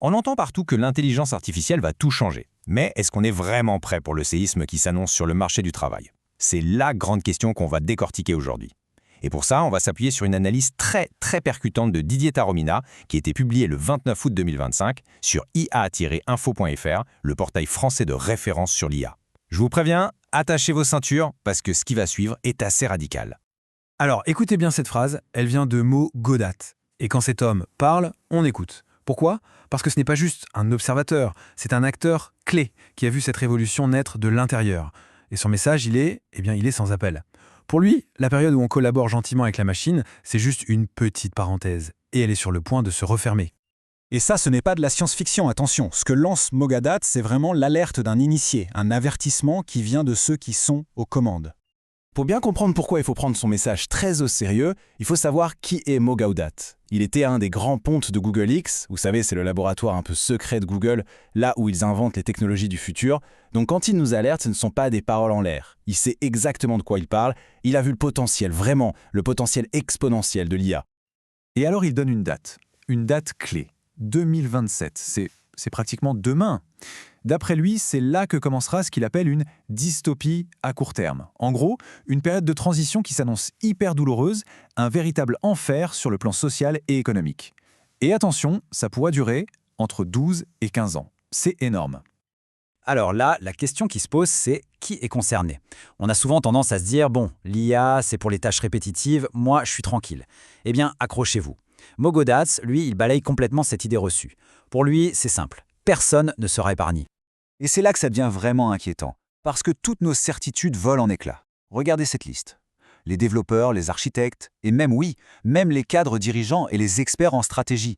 On entend partout que l'intelligence artificielle va tout changer. Mais est-ce qu'on est vraiment prêt pour le séisme qui s'annonce sur le marché du travail? C'est la grande question qu'on va décortiquer aujourd'hui. Et pour ça, on va s'appuyer sur une analyse très percutante de Didier Taromina qui a été publiée le 29 août 2025 sur ia-info.fr, le portail français de référence sur l'IA. Je vous préviens, attachez vos ceintures parce que ce qui va suivre est assez radical. Alors, écoutez bien cette phrase, elle vient de Mo Gaudat. Et quand cet homme parle, on écoute. Pourquoi? Parce que ce n'est pas juste un observateur, c'est un acteur clé qui a vu cette révolution naître de l'intérieur. Et son message, il est sans appel. Pour lui, la période où on collabore gentiment avec la machine, c'est juste une petite parenthèse. Et elle est sur le point de se refermer. Et ça, ce n'est pas de la science-fiction, attention. Ce que lance Mo Gaudat, c'est vraiment l'alerte d'un initié, un avertissement qui vient de ceux qui sont aux commandes. Pour bien comprendre pourquoi il faut prendre son message très au sérieux, il faut savoir qui est Mo Gaudat. Il était un des grands pontes de Google X, vous savez, c'est le laboratoire un peu secret de Google, là où ils inventent les technologies du futur. Donc quand il nous alerte, ce ne sont pas des paroles en l'air. Il sait exactement de quoi il parle, il a vu le potentiel, vraiment, le potentiel exponentiel de l'IA. Et alors il donne une date clé, 2027, c'est pratiquement demain. D'après lui, c'est là que commencera ce qu'il appelle une dystopie à court terme. En gros, une période de transition qui s'annonce hyper douloureuse, un véritable enfer sur le plan social et économique. Et attention, ça pourra durer entre 12 et 15 ans. C'est énorme. Alors là, la question qui se pose, c'est qui est concerné? On a souvent tendance à se dire, bon, l'IA, c'est pour les tâches répétitives, moi, je suis tranquille. Eh bien, accrochez-vous. Mo Gaudat, lui, il balaye complètement cette idée reçue. Pour lui, c'est simple. Personne ne sera épargné. Et c'est là que ça devient vraiment inquiétant, parce que toutes nos certitudes volent en éclats. Regardez cette liste. Les développeurs, les architectes, et même les cadres dirigeants et les experts en stratégie.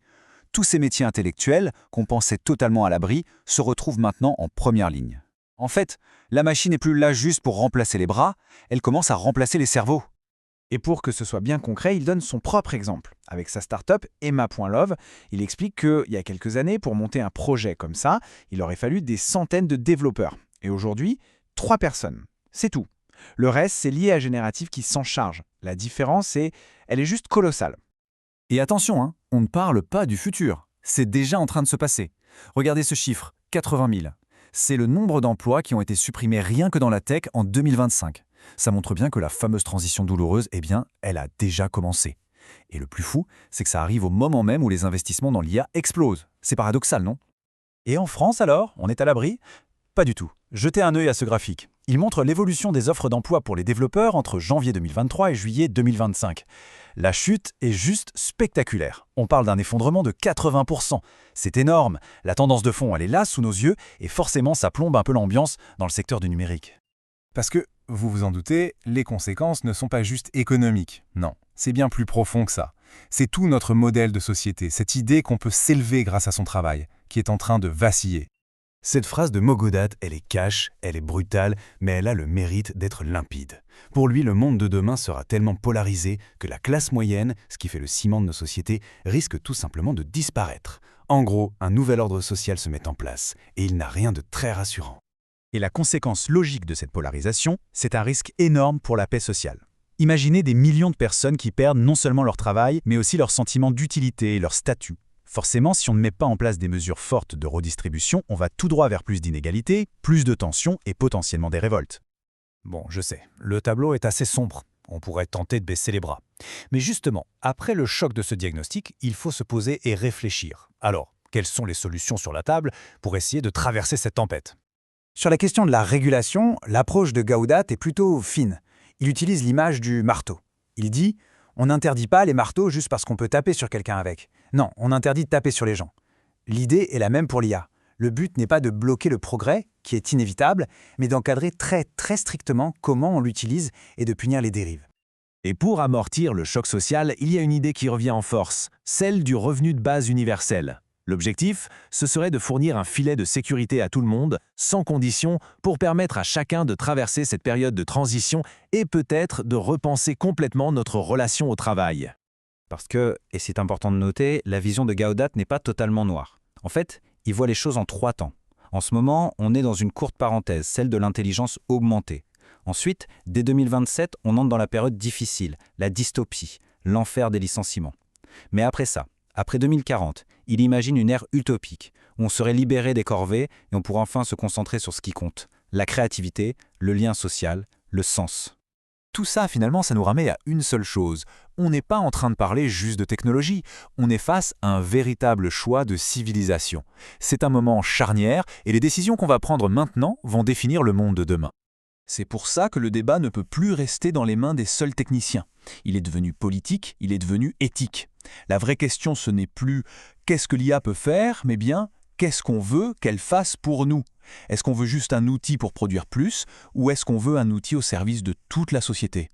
Tous ces métiers intellectuels, qu'on pensait totalement à l'abri, se retrouvent maintenant en première ligne. En fait, la machine n'est plus là juste pour remplacer les bras, elle commence à remplacer les cerveaux. Et pour que ce soit bien concret, il donne son propre exemple. Avec sa start-up Emma.love, il explique qu'il y a quelques années, pour monter un projet comme ça, il aurait fallu des centaines de développeurs. Et aujourd'hui, 3 personnes. C'est tout. Le reste, c'est l'IA générative qui s'en charge. La différence, elle est juste colossale. Et attention, on ne parle pas du futur. C'est déjà en train de se passer. Regardez ce chiffre, 80 000. C'est le nombre d'emplois qui ont été supprimés rien que dans la tech en 2025. Ça montre bien que la fameuse transition douloureuse, elle a déjà commencé. Et le plus fou, c'est que ça arrive au moment même où les investissements dans l'IA explosent. C'est paradoxal, non? Et en France alors, on est à l'abri? Pas du tout. Jetez un œil à ce graphique. Il montre l'évolution des offres d'emploi pour les développeurs entre janvier 2023 et juillet 2025. La chute est juste spectaculaire. On parle d'un effondrement de 80%. C'est énorme. La tendance de fond, elle est là, sous nos yeux, et forcément, ça plombe un peu l'ambiance dans le secteur du numérique. Parce que, vous vous en doutez, les conséquences ne sont pas juste économiques. Non, c'est bien plus profond que ça. C'est tout notre modèle de société, cette idée qu'on peut s'élever grâce à son travail, qui est en train de vaciller. Cette phrase de Mo Gaudat, elle est cash, elle est brutale, mais elle a le mérite d'être limpide. Pour lui, le monde de demain sera tellement polarisé que la classe moyenne, ce qui fait le ciment de nos sociétés, risque tout simplement de disparaître. En gros, un nouvel ordre social se met en place, et il n'a rien de très rassurant. Et la conséquence logique de cette polarisation, c'est un risque énorme pour la paix sociale. Imaginez des millions de personnes qui perdent non seulement leur travail, mais aussi leur sentiment d'utilité et leur statut. Forcément, si on ne met pas en place des mesures fortes de redistribution, on va tout droit vers plus d'inégalités, plus de tensions et potentiellement des révoltes. Bon, je sais, le tableau est assez sombre. On pourrait tenter de baisser les bras. Mais justement, après le choc de ce diagnostic, il faut se poser et réfléchir. Alors, quelles sont les solutions sur la table pour essayer de traverser cette tempête? Sur la question de la régulation, l'approche de Gaudat est plutôt fine. Il utilise l'image du marteau. Il dit « On n'interdit pas les marteaux juste parce qu'on peut taper sur quelqu'un avec. Non, on interdit de taper sur les gens. » L'idée est la même pour l'IA. Le but n'est pas de bloquer le progrès, qui est inévitable, mais d'encadrer très strictement comment on l'utilise et de punir les dérives. Et pour amortir le choc social, il y a une idée qui revient en force, celle du revenu de base universel. L'objectif, ce serait de fournir un filet de sécurité à tout le monde, sans condition, pour permettre à chacun de traverser cette période de transition et peut-être de repenser complètement notre relation au travail. Parce que, et c'est important de noter, la vision de Gaudat n'est pas totalement noire. En fait, il voit les choses en 3 temps. En ce moment, on est dans une courte parenthèse, celle de l'intelligence augmentée. Ensuite, dès 2027, on entre dans la période difficile, la dystopie, l'enfer des licenciements. Mais après ça, Après 2040, il imagine une ère utopique, où on serait libéré des corvées et on pourrait enfin se concentrer sur ce qui compte, la créativité, le lien social, le sens. Tout ça, finalement, ça nous ramène à une seule chose. On n'est pas en train de parler juste de technologie, on est face à un véritable choix de civilisation. C'est un moment charnière et les décisions qu'on va prendre maintenant vont définir le monde de demain. C'est pour ça que le débat ne peut plus rester dans les mains des seuls techniciens. Il est devenu politique, il est devenu éthique. La vraie question, ce n'est plus « qu'est-ce que l'IA peut faire ?», mais bien « qu'est-ce qu'on veut qu'elle fasse pour nous ?» Est-ce qu'on veut juste un outil pour produire plus, ou est-ce qu'on veut un outil au service de toute la société?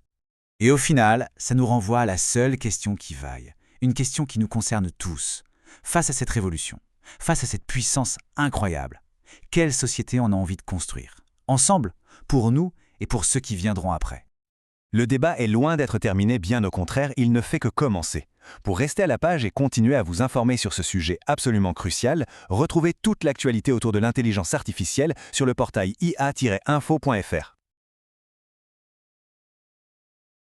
Et au final, ça nous renvoie à la seule question qui vaille, une question qui nous concerne tous. Face à cette révolution, face à cette puissance incroyable, quelle société on a envie de construire? Ensemble, pour nous et pour ceux qui viendront après. Le débat est loin d'être terminé, bien au contraire, il ne fait que commencer. Pour rester à la page et continuer à vous informer sur ce sujet absolument crucial, retrouvez toute l'actualité autour de l'intelligence artificielle sur le portail ia-info.fr.